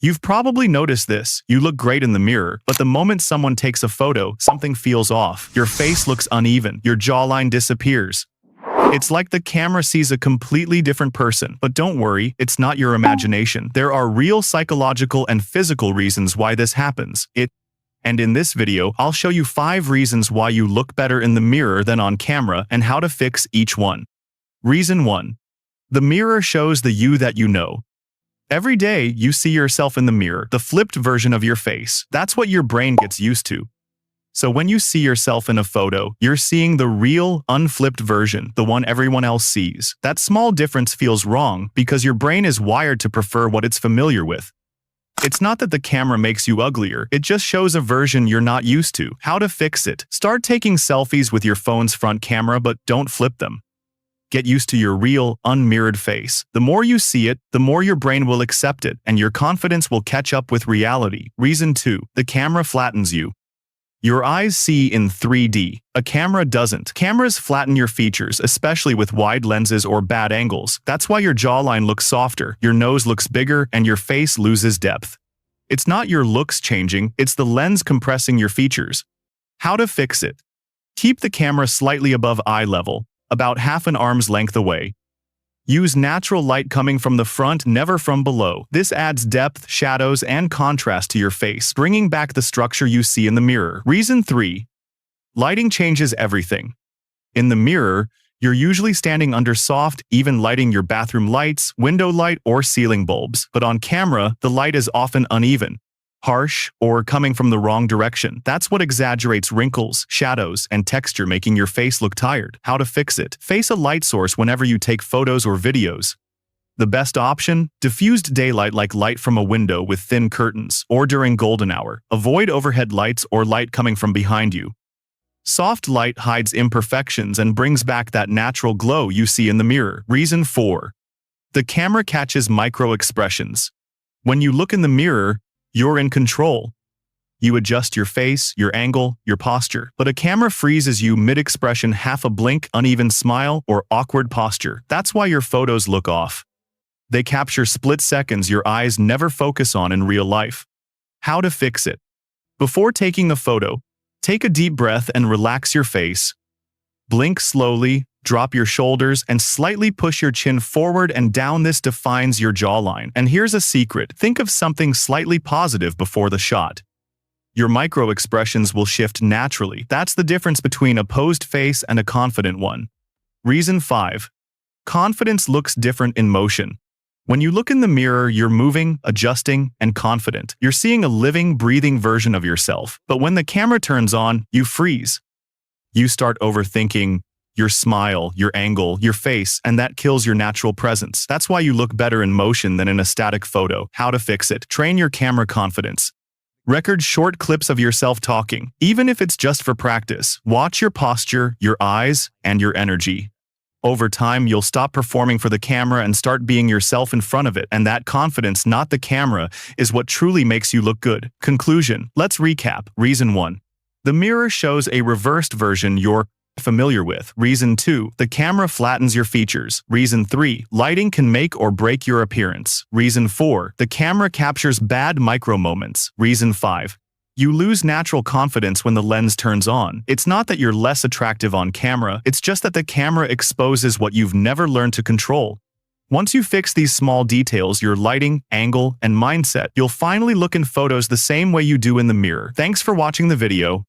You've probably noticed this. You look great in the mirror, but the moment someone takes a photo, something feels off. Your face looks uneven, your jawline disappears. It's like the camera sees a completely different person. But don't worry, it's not your imagination. There are real psychological and physical reasons why this happens. And in this video, I'll show you 5 reasons why you look better in the mirror than on camera and how to fix each one. Reason 1. The mirror shows the you that you know. Every day, you see yourself in the mirror, the flipped version of your face. That's what your brain gets used to. So when you see yourself in a photo, you're seeing the real, unflipped version, the one everyone else sees. That small difference feels wrong because your brain is wired to prefer what it's familiar with. It's not that the camera makes you uglier, it just shows a version you're not used to. How to fix it? Start taking selfies with your phone's front camera, but don't flip them. Get used to your real, unmirrored face. The more you see it, the more your brain will accept it, and your confidence will catch up with reality. Reason 2. The camera flattens you. Your eyes see in 3D. A camera doesn't. Cameras flatten your features, especially with wide lenses or bad angles. That's why your jawline looks softer, your nose looks bigger, and your face loses depth. It's not your looks changing, it's the lens compressing your features. How to fix it? Keep the camera slightly above eye level, about half an arm's length away. Use natural light coming from the front, never from below. This adds depth, shadows, and contrast to your face, bringing back the structure you see in the mirror. Reason 3. Lighting changes everything. In the mirror, you're usually standing under soft, even lighting, your bathroom lights, window light, or ceiling bulbs. But on camera, the light is often uneven, harsh, or coming from the wrong direction. That's what exaggerates wrinkles, shadows, and texture, making your face look tired. How to fix it? Face a light source whenever you take photos or videos. The best option? Diffused daylight, like light from a window with thin curtains, or during golden hour. Avoid overhead lights or light coming from behind you. Soft light hides imperfections and brings back that natural glow you see in the mirror. Reason 4. The camera catches micro expressions. When you look in the mirror, you're in control. You adjust your face, your angle, your posture, but a camera freezes you mid-expression, half a blink, uneven smile, or awkward posture. That's why your photos look off. They capture split seconds your eyes never focus on in real life. How to fix it? Before taking a photo, take a deep breath and relax your face. Blink slowly, drop your shoulders, and slightly push your chin forward and down. This defines your jawline. And here's a secret. Think of something slightly positive before the shot. Your micro expressions will shift naturally. That's the difference between a posed face and a confident one. Reason 5. Confidence looks different in motion. When you look in the mirror, you're moving, adjusting, and confident. You're seeing a living, breathing version of yourself. But when the camera turns on, you freeze. You start overthinking your smile, your angle, your face, and that kills your natural presence. That's why you look better in motion than in a static photo. How to fix it? Train your camera confidence. Record short clips of yourself talking, even if it's just for practice. Watch your posture, your eyes, and your energy. Over time, you'll stop performing for the camera and start being yourself in front of it. And that confidence, not the camera, is what truly makes you look good. Conclusion. Let's recap. Reason 1. The mirror shows a reversed version you're familiar with. Reason 2. The camera flattens your features. Reason 3. Lighting can make or break your appearance. Reason 4. The camera captures bad micro moments. Reason 5. You lose natural confidence when the lens turns on. It's not that you're less attractive on camera, it's just that the camera exposes what you've never learned to control. Once you fix these small details, your lighting, angle, and mindset, you'll finally look in photos the same way you do in the mirror. Thanks for watching the video.